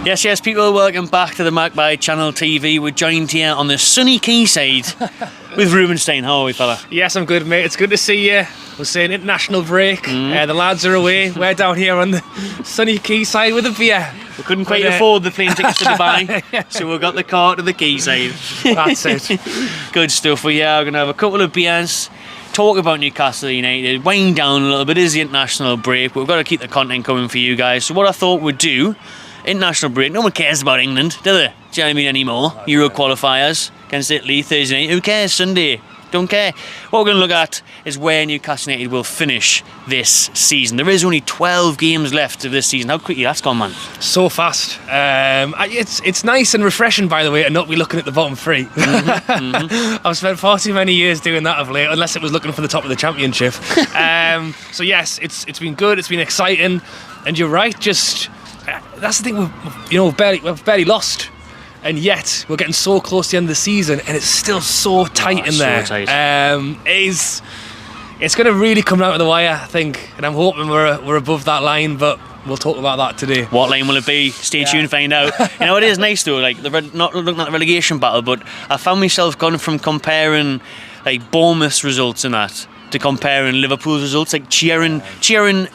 Yes, people, welcome back to the Magpie Channel TV. We're joined here on the sunny quayside with Rubenstein. How are we, fella? Yes, I'm good, mate. It's good to see you. We're saying international break. The lads are away. We're down here on the sunny quayside with a beer. We couldn't quite afford the plane tickets to Dubai, so we got the car to the quayside. That's it. Good stuff. We are going to have a couple of beers, talk about Newcastle United, wind down a little bit. It is the international break, but we've got to keep the content coming for you guys. So what I thought we'd do, international break, no one cares about England, do they? Do you know what I mean anymore? Euro qualifiers against Italy Thursday night. Who cares? Sunday. Don't care. What we're going to look at is where Newcastle United will finish this season. There is only 12 games left of this season. How quickly that's gone, man. So fast. It's nice and refreshing, by the way, to not be looking at the bottom three. I've spent far too many years doing that of late, unless it was looking for the top of the championship. So yes, it's been good. It's been exciting, and you're right. That's the thing. We've barely lost. And yet, we're getting so close to the end of the season, and it's still so tight in there. So tight. It's going to really come out of the wire, I think, and I'm hoping we're above that line, but we'll talk about that today. What line will it be? Stay tuned, find out. You know, it is nice though, like not looking at the relegation battle, but I found myself going from comparing like Bournemouth's results and that to comparing Liverpool's results, like cheering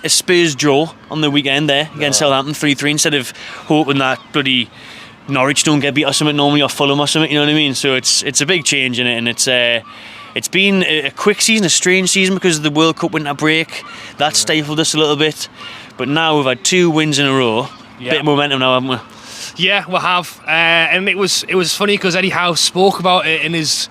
a Spurs draw on the weekend there against Southampton 3-3 instead of hoping that bloody Norwich don't get beat or something normally, or Fulham or something, you know what I mean? So it's a big change in it, and it's been a quick season, a strange season because of the World Cup winter break. That stifled us a little bit, but now we've had 2 wins in a row. Bit of momentum now, haven't we? Yeah, we have, and it was funny because Eddie Howe spoke about it in his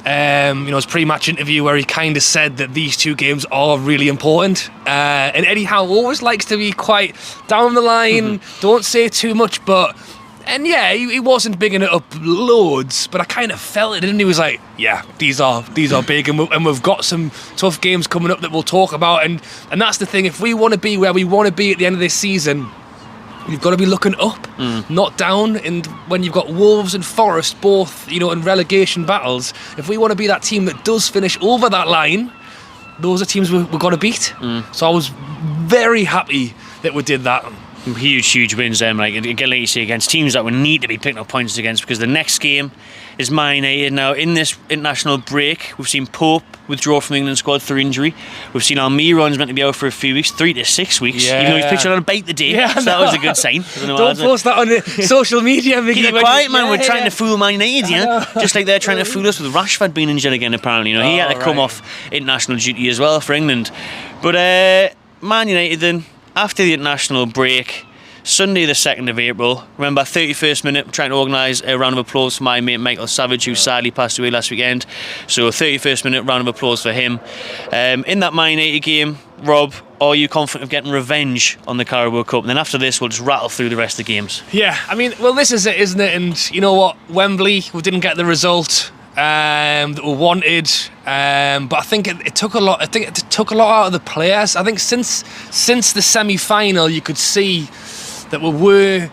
his pre-match interview, where he kind of said that these 2 games are really important. And Eddie Howe always likes to be quite down the line, don't say too much, but. And yeah, he wasn't bigging it up loads, but I kind of felt it, and he was like, "Yeah, these are big, and we've got some tough games coming up that we'll talk about." And that's the thing. If we want to be where we want to be at the end of this season, you've got to be looking up, not down. And when you've got Wolves and Forest both, in relegation battles, if we want to be that team that does finish over that line, those are teams we've got to beat. So I was very happy that we did that. Huge wins then, like you say, against teams that we need to be picking up points against, because the next game is Man United. Now in this international break, we've seen Pope withdraw from the England squad through injury. We've seen Almiron's meant to be out for a few weeks, 3 to 6 weeks, even though he's pictured on a bite the day, so that was a good sign. Don't post that on social media, Mickey. Keep it quiet, man. We're trying to fool Man United, just like they're trying to fool us with Rashford being injured again, apparently. He had to come off international duty as well for England. But Man United then, after the international break, Sunday the 2nd of April, remember 31st minute, trying to organise a round of applause for my mate Michael Savage, who sadly passed away last weekend. So 31st minute round of applause for him. In that Man United game, Rob, are you confident of getting revenge on the Carabao Cup? And then after this, we'll just rattle through the rest of the games. Yeah, I mean, well, this is it, isn't it? And you know what? Wembley, we didn't get the result that we wanted, but I think it took a lot. I think it took a lot out of the players. I think since the semi-final, you could see that we were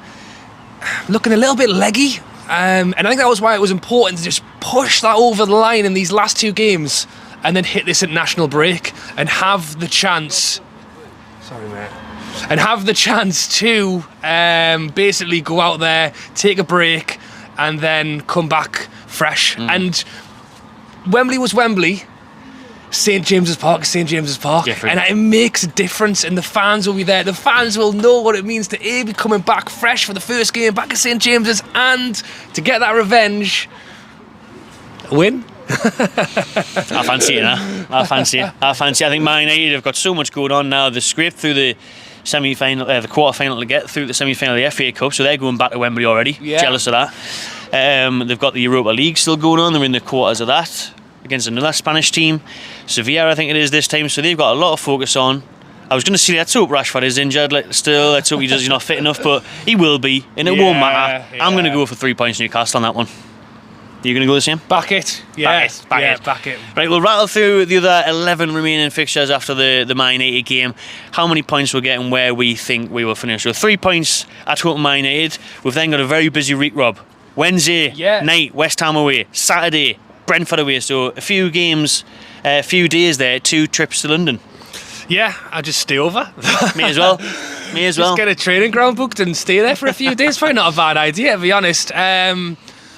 looking a little bit leggy, and I think that was why it was important to just push that over the line in these last 2 games, and then hit this international break and have the chance. Sorry, mate. And have the chance to basically go out there, take a break, and then come back fresh. And Wembley was Wembley. St James's Park is St James's Park. Different. And it makes a difference, and the fans will be there. The fans will know what it means to be coming back fresh for the first game back at St James's, and to get that revenge. A win. I fancy it now. I fancy it. I think Man United have got so much going on now. They've scraped through the semi-final, the quarter-final to get through the semi-final of the FA Cup, so they're going back to Wembley already. Jealous of that. They've got the Europa League still going on. They're in the quarters of that against another Spanish team, Sevilla, I think it is this time. So they've got a lot of focus on. I was going to say, let's hope Rashford is injured. Let's hope he's not fit enough, but he will be, and it won't matter. I'm going to go for 3 points Newcastle on that one. Are you going to go the same? Back it. Back it. Right, we'll rattle through the other 11 remaining fixtures after the Man United game. How many points we're getting, where we think we will finish. So 3 points at home Man United. We've then got a very busy week, Rob. Wednesday night, West Ham away. Saturday, Brentford away. So a few games, a few days there, 2 trips to London. Yeah, I'll just stay over. Me as well. Just get a training ground booked and stay there for a few days. Probably not a bad idea, to be honest.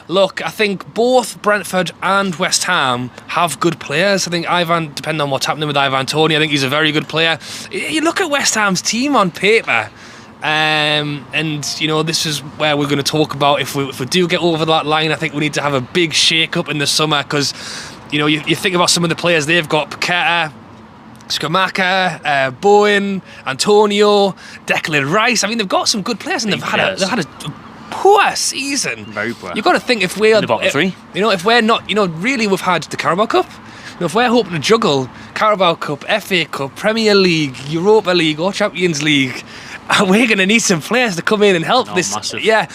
Look, I think both Brentford and West Ham have good players. I think Ivan, depending on what's happening with Ivan Toney, I think he's a very good player. You look at West Ham's team on paper, and this is where we're going to talk about if we do get over that line. I think we need to have a big shake-up in the summer because, you think about some of the players they've got: Paqueta, Skamaka, Bowen, Antonio, Declan Rice. I mean, they've got some good players, and they've had a poor season. Very poor. You've got to think if we're in the bottom three. If we're not, really, we've had the Carabao Cup. If we're hoping to juggle Carabao Cup, FA Cup, Premier League, Europa League, or Champions League, we're going to need some players to come in and help this. Massive. Yeah.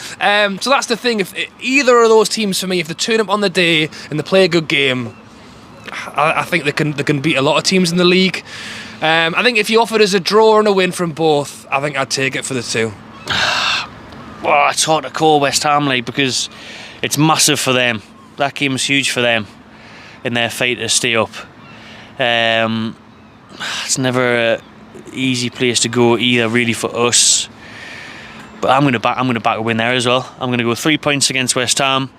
So that's the thing. If either of those teams, for me, if they turn up on the day and they play a good game, I think they can beat a lot of teams in the league. I think if you offered us a draw and a win from both, I think I'd take it for the two. Well, it's hard to call West Ham because it's massive for them. That game's huge for them in their fight to stay up. It's never an easy place to go either, really, for us. But I'm going to back a win there as well. I'm going to go 3 points against West Ham.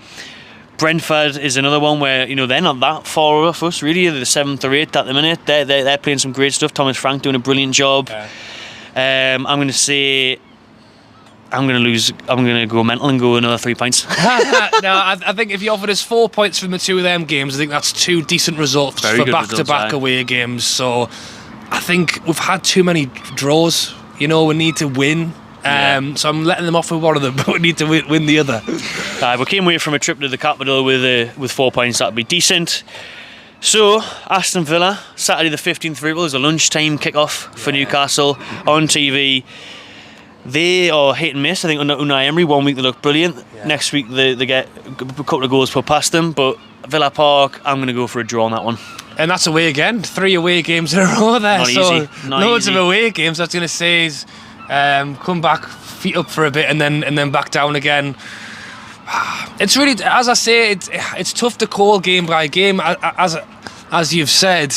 Brentford is another one where they're not that far off us really. They're the 7th or 8th at the minute. They're playing some great stuff. Thomas Frank doing a brilliant job. Yeah. I'm going to say I'm going to lose. I'm going to go mental and go another 3 points. No, I think if you offered us 4 points from the two of them games, I think that's two decent results for back-to-back away games. So I think we've had too many draws. We need to win. So I'm letting them off with one of them, but we need to win the other. We came away from a trip to the capital with 4 points. That'd be decent. So Aston Villa, Saturday the 15th of April, is a lunchtime kick-off for Newcastle on TV. They are hit and miss. I think under Unai Emery, 1 week they look brilliant. Next week they get a couple of goals put past them. But Villa Park, I'm going to go for a draw on that one. And that's away again. 3 away games in a row there. Not so easy. Loads of away games. I was going to say is come back, feet up for a bit, and then back down again. It's really, as I say, it's tough to call game by game. As you've said,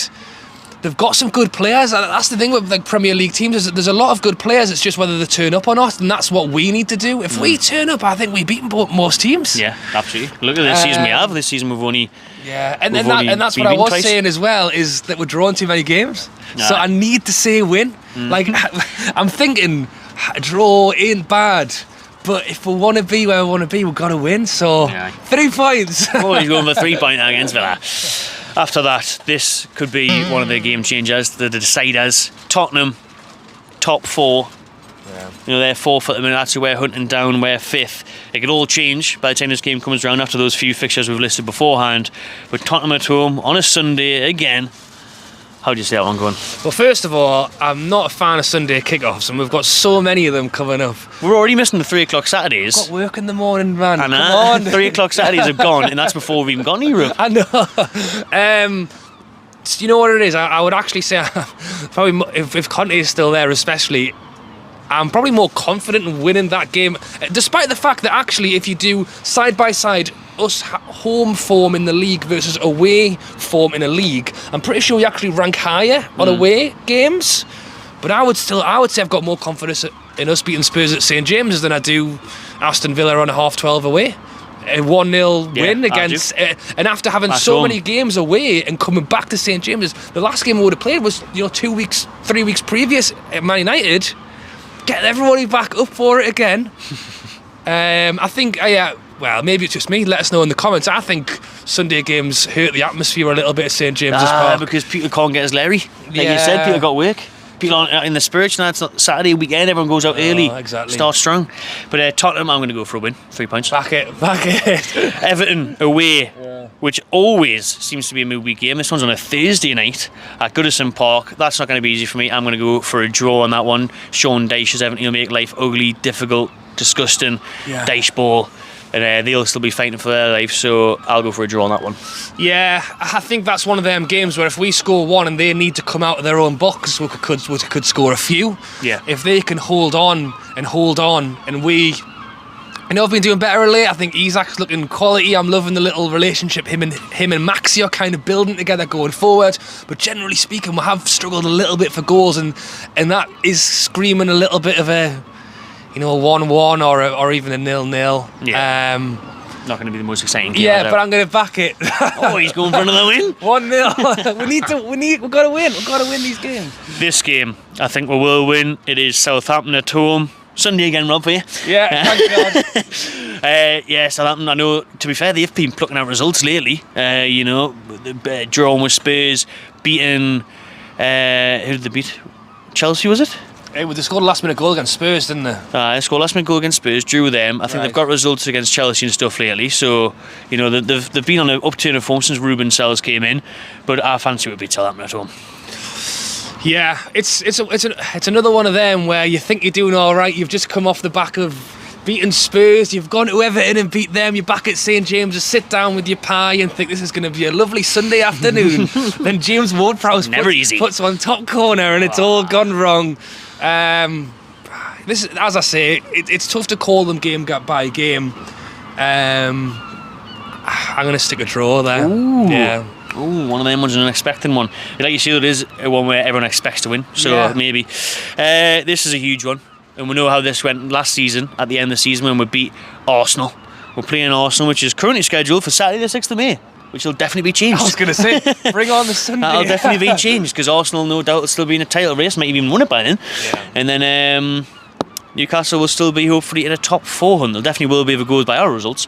they've got some good players. That's the thing with Premier League teams. There's a lot of good players. It's just whether they turn up or not, and that's what we need to do. If we turn up, I think we beat most teams. Yeah, absolutely. Look at this season we have. This season we've only. Yeah, and that's what I was saying as well, is that we're drawing too many games. Nah. So I need to say win. I'm thinking draw ain't bad. But if we want to be where we want to be, we've got to win. So 3 points. He's going for 3 points against Villa. After that, this could be one of the game changers, the deciders. Tottenham, top 4. Yeah. They're 4th at the minute. That's who we're hunting down. We're 5th. It could all change by the time this game comes around after those few fixtures we've listed beforehand. But Tottenham at home on a Sunday again. How do you see that one going? Well, first of all, I'm not a fan of Sunday kickoffs, and we've got so many of them coming up. We're already missing the 3 o'clock Saturdays. We've got work in the morning, man. Come on. 3 o'clock Saturdays are gone, and that's before we've even got Europe. I know. You know what it is? I would actually say, probably if Conte is still there, especially, I'm probably more confident in winning that game, despite the fact that actually, if you do side by side us home form in the league versus away form in a league, I'm pretty sure we actually rank higher on away games. But I would say I've got more confidence in us beating Spurs at St James's than I do Aston Villa on a 12 away. A 1-0 win against, and after having many games away and coming back to St James's, the last game we would have played was 3 weeks previous at Man United. Get everybody back up for it again. I think, well, maybe it's just me. Let us know in the comments. I think Sunday games hurt the atmosphere a little bit at St James's Park. Because people can't get as Larry. Like you said, people got work. People aren't in the spirit now. It's not Saturday weekend. Everyone goes out early. Exactly. Start strong. But Tottenham, I'm going to go for a win. 3 points. Back it. Everton away, which always seems to be a midweek game. This one's on a Thursday night at Goodison Park. That's not going to be easy for me. I'm going to go for a draw on that one. Sean Dyche's Everton will make life ugly, difficult, disgusting. Dyche ball. And they'll still be fighting for their life, so I'll go for a draw on that one. Yeah, I think that's one of them games where if we score one and they need to come out of their own box, we could score a few. Yeah. If they can hold on, and we I know I've been doing better lately. I think Isak's looking quality. I'm loving the little relationship him and Maxi are kind of building together going forward. But generally speaking, we have struggled a little bit for goals, and that is screaming a little bit of a 1-1 or even a 0-0. Yeah. Not going to be the most exciting game. Yeah, but I'm going to back it. Oh, he's going for another win. 1-0. We've got to win. We've got to win these games. This game, I think we will win. It is Southampton at home. Sunday again, Rob, for you. Yeah, thank God. Yeah, Southampton, I know, to be fair, they've been plucking out results lately. Drawing with Spurs, beating... who did they beat? Chelsea, was it? Hey, well, they scored a last-minute goal against Spurs, didn't they? They scored a last-minute goal against Spurs, drew with them. I think they've got results against Chelsea and stuff lately. So, they've been on an upturn of form since Ruben Sells came in. But I fancy it would beat Southampton at home. Yeah, it's another one of them where you think you're doing all right. You've just come off the back of beating Spurs. You've gone to Everton and beat them. You're back at St James's. Sit down with your pie and think this is going to be a lovely Sunday afternoon. Then James Ward-Prowse puts one top corner and it's all gone wrong. This is, as I say, it's tough to call them game by game. I'm going to stick a draw there. Ooh. Yeah. Ooh, one of them ones, an unexpected one. Like you see, it is one where everyone expects to win. So maybe. This is a huge one. And we know how this went last season, at the end of the season, when we beat Arsenal. We're playing Arsenal, which is currently scheduled for Saturday the 6th of May, which will definitely be changed. I was going to say, bring on the Sunday. That'll definitely be changed, because Arsenal, no doubt, will still be in a title race, might even win it by then. Yeah. And then Newcastle will still be, hopefully, in a top 400. They'll definitely will be if it goes by our results.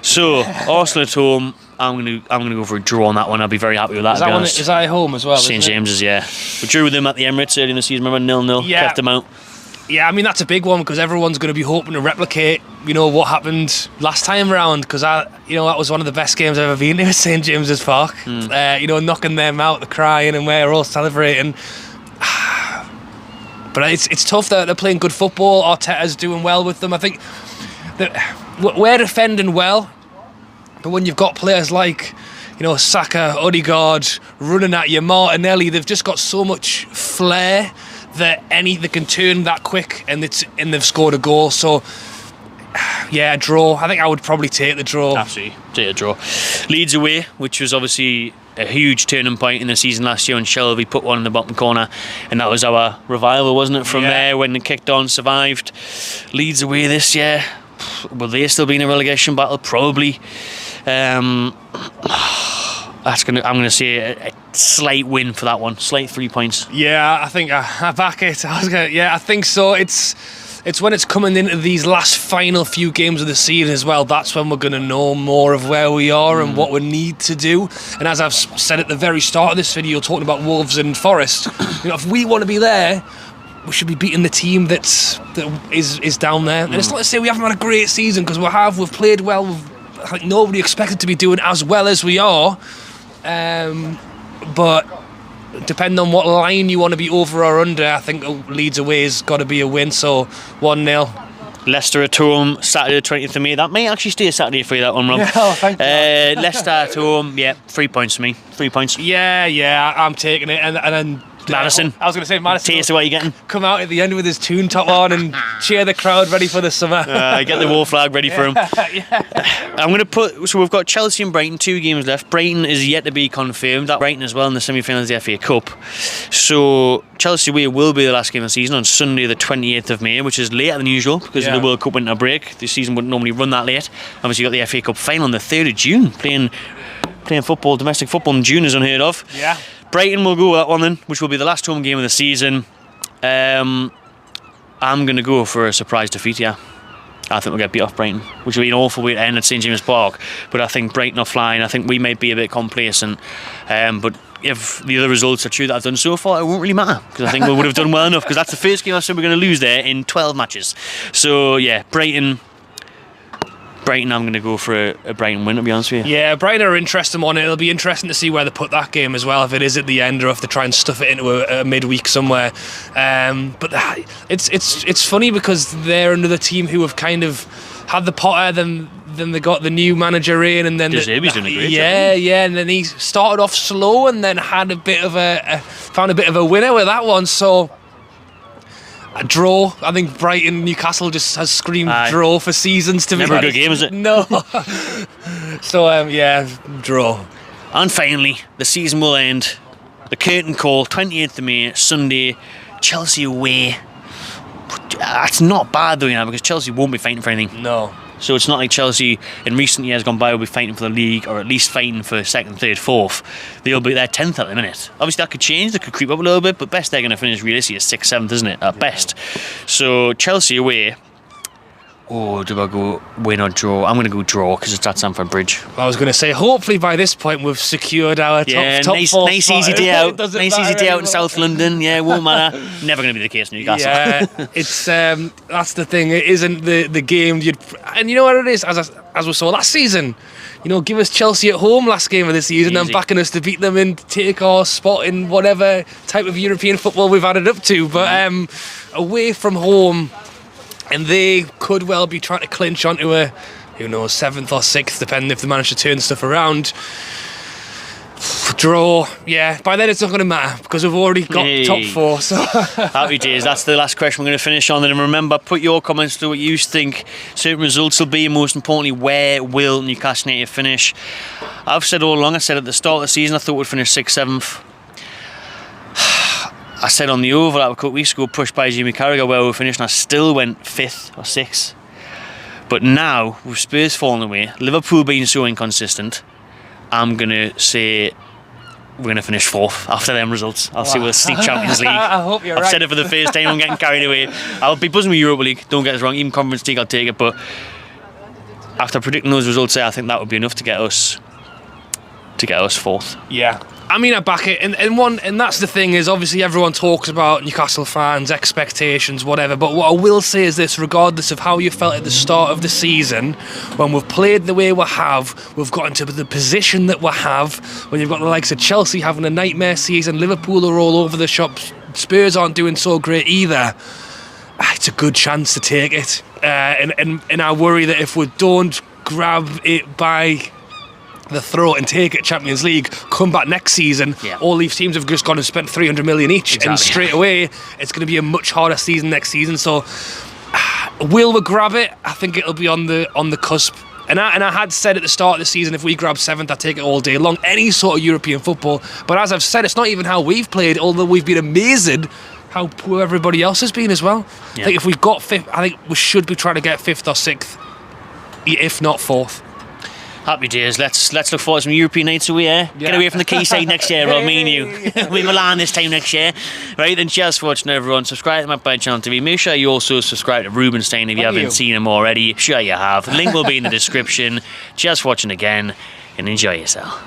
So, Arsenal at home, I'm gonna go for a draw on that one. I'll be very happy with that. Is that at home as well? St James's, yeah. We drew with them at the Emirates early in the season. Remember 0-0, kept them out. Yeah, I mean that's a big one because everyone's going to be hoping to replicate, what happened last time round. Because that was one of the best games I've ever been to at St James's Park. Knocking them out, the crying, and we're all celebrating. But it's tough. They're playing good football. Arteta's doing well with them. I think that we're defending well, but when you've got players like Saka, Odegaard running at you, Martinelli, they've just got so much flair that they can turn that quick, and they've scored a goal. So yeah, a draw. I think I would probably take the draw. Absolutely, take a draw. Leeds away, which was obviously a huge turning point in the season last year, and Shelby put one in the bottom corner, and that was our revival, wasn't it? From there, when they kicked on, survived. Leeds away this year. Will they still be in a relegation battle? Probably. I'm going to say a slight win for that one. Slight 3 points. Yeah, I think I back it. I think so. It's when it's coming into these last final few games of the season as well. That's when we're going to know more of where we are and what we need to do. And as I've said at the very start of this video, talking about Wolves and Forest, if we want to be there, we should be beating the team that is down there. And it's not to say we haven't had a great season, because we've played well. Nobody expected to be doing as well as we are. But depending on what line you want to be over or under, I think Leeds away has got to be a win. So 1-0. Leicester at home, Saturday the 20th of May. That may actually stay a Saturday for you, that one, Rob. Thank you. Leicester at home, 3 points for me. 3 points. Yeah, I'm taking it. And then Madison. I was going to say Madison. Taste of what you're getting. Come out at the end with his tune top on and cheer the crowd ready for the summer. Get the war flag ready for him. I'm going to put. So we've got Chelsea and Brighton, 2 games left. Brighton is yet to be confirmed. That Brighton as well in the semi-finals of the FA Cup. So Chelsea away will be the last game of the season on Sunday the 28th of May, which is later than usual because of the World Cup winter break. The season wouldn't normally run that late. Obviously, you got the FA Cup final on the 3rd of June. Playing football, domestic football in June is unheard of. Yeah. Brighton will go with that one then, which will be the last home game of the season. I'm going to go for a surprise defeat, I think we'll get beat off Brighton, which will be an awful way to end at St James's Park. But I think Brighton are flying. I think we might be a bit complacent. But if the other results are true that I've done so far, it won't really matter, because I think we would have done well enough, because that's the first game I said we're going to lose there in 12 matches. So yeah, Brighton, I'm going to go for a Brighton win, to be honest with you. Yeah, Brighton are an interesting one. It'll be interesting to see where they put that game as well, if it is at the end or if they try and stuff it into a midweek somewhere. But it's funny because they're another team who have kind of had the Potter, then they got the new manager in, and then De Zerbi's doing a great job. Yeah, and then he started off slow and then had found a bit of a winner with that one. So A draw. I think Brighton, Newcastle just has screamed draw for seasons. To Never be a good game, is it? No. So yeah, draw. And finally, the season will end. The curtain call, 28th of May, Sunday, Chelsea away. That's not bad though, because Chelsea won't be fighting for anything. No. So it's not like Chelsea in recent years gone by will be fighting for the league, or at least fighting for second, third, fourth. They'll be there 10th at the minute. Obviously that could change, they could creep up a little bit, but best they're going to finish realistically is 6th, 7th, isn't it? At best. So Chelsea away. Oh, do I go win or draw? I'm going to go draw because it's at Stamford Bridge. I was going to say, hopefully by this point we've secured our top four. Nice easy day out. Nice easy day out in South London. Yeah, won't matter. Never going to be the case in Newcastle. Yeah, it's that's the thing. It isn't the game and you know what it is. As we saw last season, give us Chelsea at home last game of the season and backing us to beat them and take our spot in whatever type of European football we've added up to. But away from home. And they could well be trying to clinch onto a, 7th or 6th, depending if they manage to turn stuff around. Draw, yeah. By then it's not going to matter because we've already got top 4. So happy days. That's the last question we're going to finish on. And remember, put your comments to what you think certain results will be, and most importantly, where will Newcastle United finish? I've said all along. I said at the start of the season I thought we'd finish 6th, 7th. I said on the overlap a couple of weeks ago, pushed by Jimmy Carragher where we finished, and I still went 5th or 6th. But now, with Spurs falling away, Liverpool being so inconsistent, I'm going to say we're going to finish 4th after them results. I'll see we'll sneak Champions League. I hope you're right. I've said it for the first time, I'm getting carried away. I'll be buzzing with Europa League, don't get us wrong, even Conference League I'll take it, but after predicting those results there, I think that would be enough to get us 4th. Yeah. I mean, I back it, and that's the thing is obviously everyone talks about Newcastle fans, expectations, whatever. But what I will say is this: regardless of how you felt at the start of the season, when we've played the way we have, we've got into the position that we have. When you've got the likes of Chelsea having a nightmare season, Liverpool are all over the shop, Spurs aren't doing so great either. It's a good chance to take it, and I worry that if we don't grab it by the throat and take it Champions League, come back next season, all these teams have just gone and spent 300 million each, and straight away it's going to be a much harder season next season. So will we grab it? I think it'll be on the cusp. And I had said at the start of the season, if we grab 7th, I'd take it all day long, any sort of European football. But as I've said, it's not even how we've played, although we've been amazing how poor everybody else has been as well. I think if we've got 5th, I think we should be trying to get 5th or 6th, if not 4th. Happy days. Let's look forward to some European nights away, Get away from the quayside next year, Rob, me and you. We Milan this time next year. Right, then cheers for watching, everyone. Subscribe to my By Channel TV. Make sure you also subscribe to Rubenstein if you haven't seen him already. Sure you have. The link will be in the description. Cheers for watching again, and enjoy yourself.